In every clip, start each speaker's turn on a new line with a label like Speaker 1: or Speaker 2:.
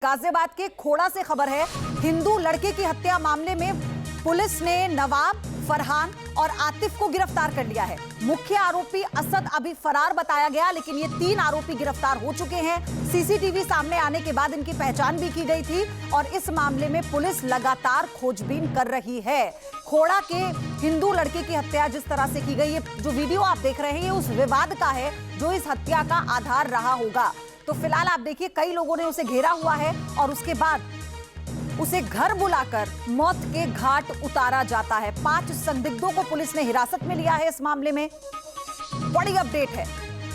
Speaker 1: गाजियाबाद के खोड़ा से खबर है। हिंदू लड़के की हत्या मामले में पुलिस ने नवाब, फरहान और आतिफ को गिरफ्तार कर लिया है। मुख्य आरोपी असद अभी फरार बताया गया, लेकिन ये 3 आरोपी गिरफ्तार हो चुके हैं। सीसीटीवी सामने आने के बाद इनकी पहचान भी की गई थी और इस मामले में पुलिस लगातार खोजबीन कर रही है। खोड़ा के हिंदू लड़के की हत्या जिस तरह से की गई, ये जो वीडियो आप देख रहे हैं ये उस विवाद का है जो इस हत्या का आधार रहा होगा। तो फिलहाल आप देखिए, कई लोगों ने उसे घेरा हुआ है और उसके बाद उसे घर बुलाकर मौत के घाट उतारा जाता है। 5 संदिग्धों को पुलिस ने हिरासत में लिया है। इस मामले में बड़ी अपडेट है,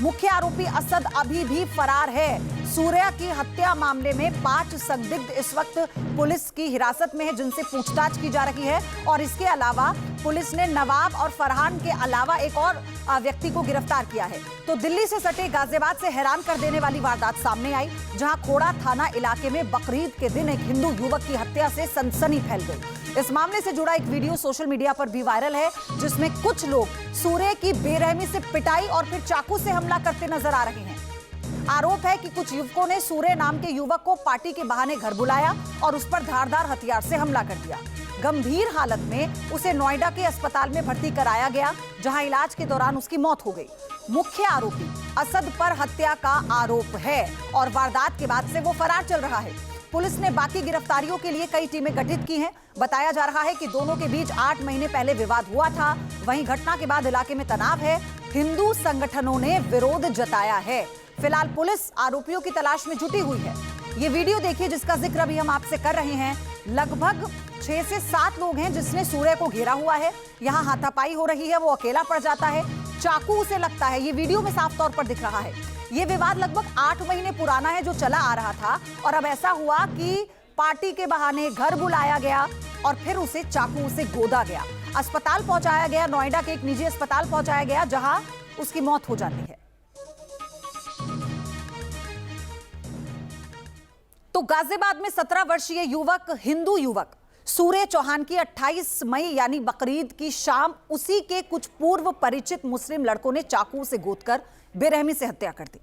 Speaker 1: मुख्य आरोपी असद अभी भी फरार है। सूर्या की हत्या मामले में 5 संदिग्ध इस वक्त पुलिस की हिरासत में है, जिनसे पूछताछ की जा रही है। और इसके अलावा पुलिस ने नवाब और फरहान के अलावा एक और व्यक्ति को गिरफ्तार किया है। तो दिल्ली से सटे गाजियाबाद से हैरान कर देने वाली वारदात सामने आई, जहां खोड़ा थाना इलाके में बकरीद के दिन एक हिंदू युवक की हत्या से सनसनी फैल गई। इस मामले से जुड़ा एक वीडियो सोशल मीडिया पर भी वायरल है, जिसमें कुछ लोग सूर्य की बेरहमी से पिटाई और फिर चाकू से हमला करते नजर आ रहे हैं। आरोप है कि कुछ युवकों ने सूर्य नाम के युवक को पार्टी के बहाने घर बुलाया और उस पर धारदार हथियार से हमला कर दिया। गंभीर हालत में उसे नोएडा के अस्पताल में भर्ती कराया गया, जहां इलाज के दौरान उसकी मौत हो गई। मुख्य आरोपी असद पर हत्या का आरोप है और वारदात के बाद से वो फरार चल रहा है। पुलिस ने बाकी गिरफ्तारियों के लिए कई टीमें गठित की हैं। बताया जा रहा है कि दोनों के बीच 8 महीने पहले विवाद हुआ था। वहीं घटना के बाद इलाके में तनाव है। हिंदू संगठनों ने विरोध जताया है। फिलहाल पुलिस आरोपियों की तलाश में जुटी हुई है। ये वीडियो देखिए जिसका जिक्र अभी हम आपसे कर रहे हैं। लगभग 6 से 7 लोग हैं जिसने सूर्य को घेरा हुआ है। यहाँ हाथापाई हो रही है, वो अकेला पड़ जाता है, चाकू उसे लगता है। ये वीडियो में साफ तौर पर दिख रहा है। ये विवाद लगभग 8 महीने पुराना है जो चला आ रहा था और अब ऐसा हुआ कि पार्टी के बहाने घर बुलाया गया और फिर उसे चाकू से गोदा गया। अस्पताल पहुंचाया गया, नोएडा के एक निजी अस्पताल पहुंचाया गया, जहां उसकी मौत हो जाती है। तो गाजियाबाद में 17 वर्षीय युवक, हिंदू युवक सूर्य चौहान की 28 मई यानी बकरीद की शाम उसी के कुछ पूर्व परिचित मुस्लिम लड़कों ने चाकू से गोदकर बेरहमी से हत्या कर दी।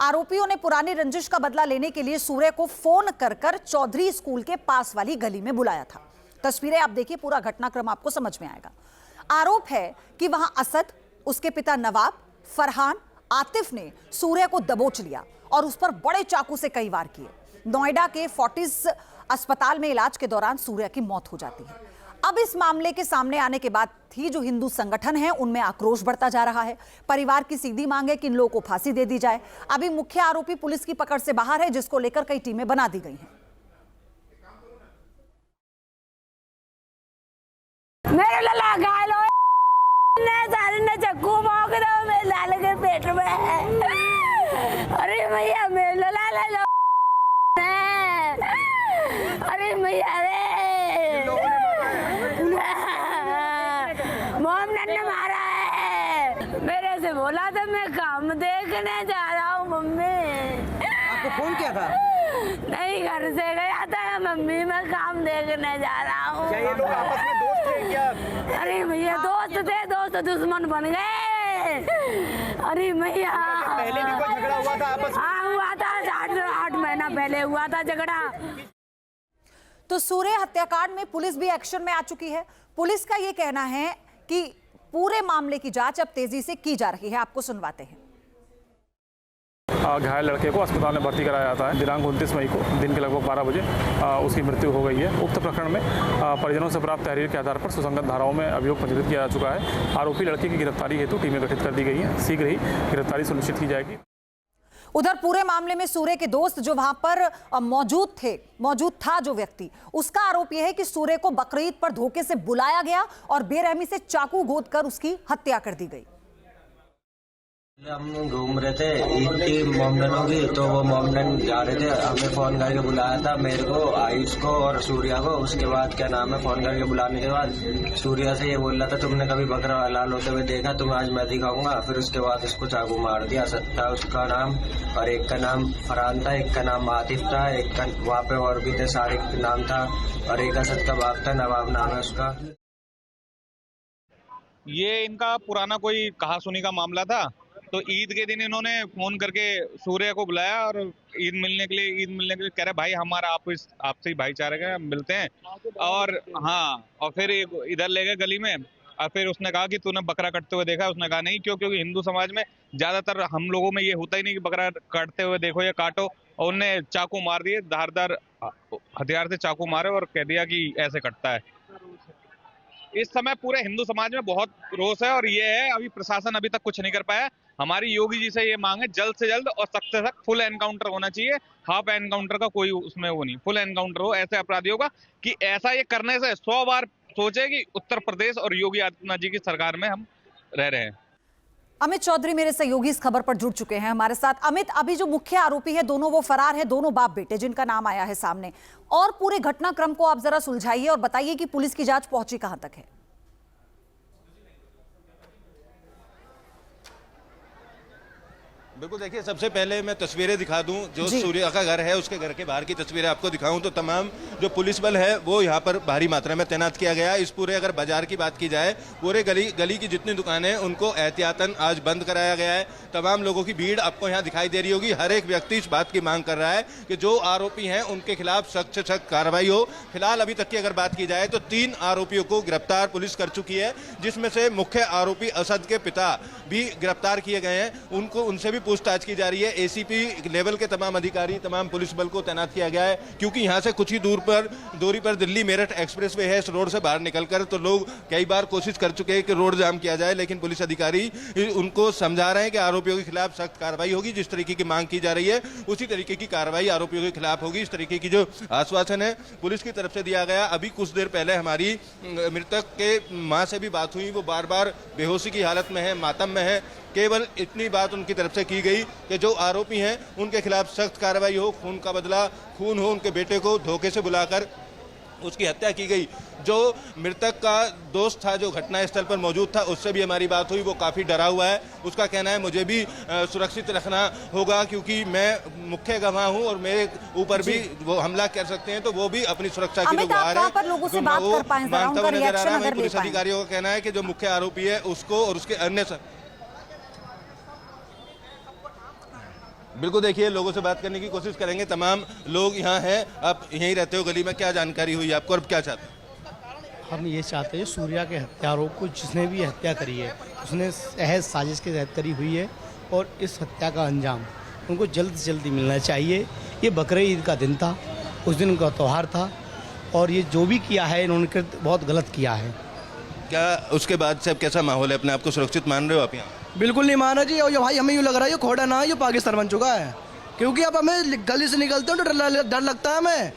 Speaker 1: आरोपियों ने पुरानी रंजिश का बदला लेने के लिए सूर्य को फोन कर चौधरी स्कूल के पास वाली गली में बुलाया था। तस्वीरें आप देखिए, पूरा घटनाक्रम आपको समझ में आएगा। आरोप है कि वहां असद, उसके पिता नवाब, फरहान, आतिफ ने सूर्य को दबोच लिया और उस पर बड़े चाकू से कई वार किए। नोएडा के फोर्टिस अस्पताल में इलाज के दौरान सूर्य की मौत हो जाती है। अब इस मामले के सामने आने के बाद ही जो हिंदू संगठन है उनमें आक्रोश बढ़ता जा रहा है। परिवार की सीधी मांग है कि इन लोगों को फांसी दे दी जाए। अभी मुख्य आरोपी पुलिस की पकड़ से बाहर है, जिसको लेकर कई टीमें बना दी गई हैं।
Speaker 2: मेरे लाला घायल हो ने चक्कू मार दो मेरे लाल के पेट में। अरे भैया मेरे लाला अरे भैया रे मोहम्मद ने मारा है। मेरे से बोला था मैं काम देखने जा रहा हूँ मम्मी।
Speaker 3: आपको फोन किया था?
Speaker 2: नहीं, घर से गया था मम्मी, मैं काम देखने जा रहा हूँ।
Speaker 3: क्या ये लोग आपस में दोस्त थे क्या?
Speaker 2: अरे भैया दोस्त थे, दोस्त दुश्मन बन गए। अरे भैया
Speaker 3: पहले भी कोई झगड़ा हुआ था आपस में?
Speaker 2: हाँ हुआ था, 8 महीना पहले हुआ था झगड़ा।
Speaker 1: तो सूर्य हत्याकांड में पुलिस भी एक्शन में आ चुकी है। पुलिस का यह कहना है कि पूरे मामले की जांच अब तेजी से की जा रही है। आपको सुनवाते हैं।
Speaker 4: घायल लड़के को अस्पताल में भर्ती कराया जाता है। दिनांक 29 मई को दिन के लगभग 12 बजे उसकी मृत्यु हो गई है। उक्त प्रकरण में परिजनों से प्राप्त तहरीर के आधार पर सुसंगत धाराओं में अभियोग पंजीकृत किया जा चुका है। आरोपी लड़के की गिरफ्तारी हेतु टीमें गठित कर दी गई हैं। शीघ्र ही गिरफ्तारी सुनिश्चित की जाएगी।
Speaker 1: उधर पूरे मामले में सूर्य के दोस्त जो वहां पर मौजूद था जो व्यक्ति, उसका आरोप यह है कि सूर्य को बकरीद पर धोखे से बुलाया गया और बेरहमी से चाकू गोदकर उसकी हत्या कर दी गई।
Speaker 5: हम घूम रहे थे, ईद थी मोमडनों की, तो वो मोमडन जा रहे थे। हमने फोन करके बुलाया था मेरे को, आयुष को और सूर्या को। उसके बाद क्या नाम है, फोन करके बुलाने के बाद सूर्या से ये बोल रहा था तुमने कभी बकरा हलाल होते हुए देखा, तुम्हें आज मैं दिखाऊंगा। फिर उसके बाद उसको चाकू मार दिया। असद था उसका नाम और एक का नाम फरहान था, एक का नाम आतिफ था, एक का वहाँ पे और भी थे, सारिक नाम था और एक असद का बाप था, नवाब नाम है उसका।
Speaker 6: ये इनका पुराना कोई कहासुनी का मामला था तो ईद के दिन इन्होंने फोन करके सूर्य को बुलाया और ईद मिलने के लिए कह रहे भाई हमारा आपसे ही भाईचारे का मिलते हैं। और हाँ, और फिर इधर ले गए गली में और फिर उसने कहा कि तूने बकरा कटते हुए देखा? उसने कहा नहीं। क्योंकि हिंदू समाज में ज्यादातर हम लोगों में ये होता ही नहीं कि बकरा काटते हुए देखो या काटो। और उनने चाकू मार दिए, धारदार हथियार से चाकू मारे और कह दिया कि ऐसे कटता है। इस समय पूरे हिंदू समाज में बहुत रोष है और ये है अभी प्रशासन अभी तक कुछ नहीं कर पाया। हमारी योगी जी से ये मांग है जल्द से जल्द और सख्त से सख्त फुल एनकाउंटर होना चाहिए। हाफ एनकाउंटर का कोई उसमें वो नहीं, फुल एनकाउंटर हो ऐसे अपराधियों का कि ऐसा ये करने से 100 बार सोचे कि उत्तर प्रदेश और योगी आदित्यनाथ जी की सरकार में हम रह रहे हैं।
Speaker 1: अमित चौधरी मेरे सहयोगी इस खबर पर जुड़ चुके हैं हमारे साथ। अमित, अभी जो मुख्य आरोपी है दोनों वो फरार है, दोनों बाप बेटे जिनका नाम आया है सामने, और पूरे घटनाक्रम को आप जरा सुलझाइए और बताइए कि पुलिस की जांच पहुंची कहां तक है।
Speaker 7: बिल्कुल, देखिए सबसे पहले मैं तस्वीरें दिखा दूं जो सूर्या का घर है, उसके घर के बाहर की तस्वीरें आपको दिखाऊं तो तमाम जो पुलिस बल है वो यहाँ पर भारी मात्रा में तैनात किया गया है। इस पूरे अगर बाजार की बात की जाए, पूरे गली की जितनी दुकानें उनको एहतियातन आज बंद कराया गया है। तमाम लोगों की भीड़ आपको यहाँ दिखाई दे रही होगी। हर एक व्यक्ति इस बात की मांग कर रहा है कि जो आरोपी हैं उनके खिलाफ सख्त से सख्त कार्रवाई हो। फिलहाल अभी तक की अगर बात की जाए तो 3 आरोपियों को गिरफ्तार पुलिस कर चुकी है, जिसमें से मुख्य आरोपी असद के पिता भी गिरफ्तार किए गए हैं। उनसे भी पूछताछ की जा रही है। एसीपी लेवल के तमाम अधिकारी, तमाम पुलिस बल को तैनात किया गया है, क्योंकि यहाँ से कुछ ही दूरी पर दिल्ली मेरठ एक्सप्रेसवे है। इस रोड से बाहर निकलकर तो लोग कई बार कोशिश कर चुके हैं कि रोड जाम किया जाए, लेकिन पुलिस अधिकारी उनको समझा रहे हैं कि आरोपियों के खिलाफ सख्त कार्रवाई होगी। जिस तरीके की मांग की जा रही है उसी तरीके की कार्रवाई आरोपियों के खिलाफ होगी। इस तरीके की जो आश्वासन है पुलिस की तरफ से दिया गया। अभी कुछ देर पहले हमारी मृतक के मां से भी बात हुई, वो बार बार बेहोशी की हालत में है, मातम में है। केवल इतनी बात उनकी तरफ से की गई कि जो आरोपी हैं उनके खिलाफ सख्त कार्रवाई हो, खून का बदला खून हो। उनके बेटे को धोखे से बुलाकर उसकी हत्या की गई। जो मृतक का दोस्त था जो घटनास्थल पर मौजूद था, उससे भी हमारी बात हुई। वो काफ़ी डरा हुआ है। उसका कहना है मुझे भी सुरक्षित रखना होगा, क्योंकि मैं मुख्य गवाह हूं और मेरे ऊपर भी वो हमला कर सकते हैं, तो वो भी अपनी सुरक्षा की गुहार है। मानता हुआ नजर आ रहा है। पुलिस अधिकारियों का कहना है कि जो मुख्य आरोपी है उसको और उसके अन्य बिल्कुल, देखिए लोगों से बात करने की कोशिश करेंगे। तमाम लोग यहाँ हैं। आप यहीं रहते हो गली में, क्या जानकारी हुई आपको और क्या चाहते हैं?
Speaker 8: हम ये चाहते हैं सूर्या के हत्यारों को, जिसने भी हत्या करी है उसने सहज साजिश के तहत करी हुई है और इस हत्या का अंजाम उनको जल्द से जल्दी मिलना चाहिए। ये बकरीद का दिन था, उस दिन उनका त्यौहार था और ये जो भी किया है इन्होंने बहुत गलत किया है।
Speaker 7: क्या उसके बाद से अब कैसा माहौल है? अपने आप को सुरक्षित मान रहे हो आप यहाँ?
Speaker 8: बिल्कुल नहीं माना जी। और ये भाई हमें यूँ लग रहा है ये खोड़ा ना, ये पाकिस्तान बन चुका है, क्योंकि अब हमें गली से निकलते हैं तो डर लगता है हमें।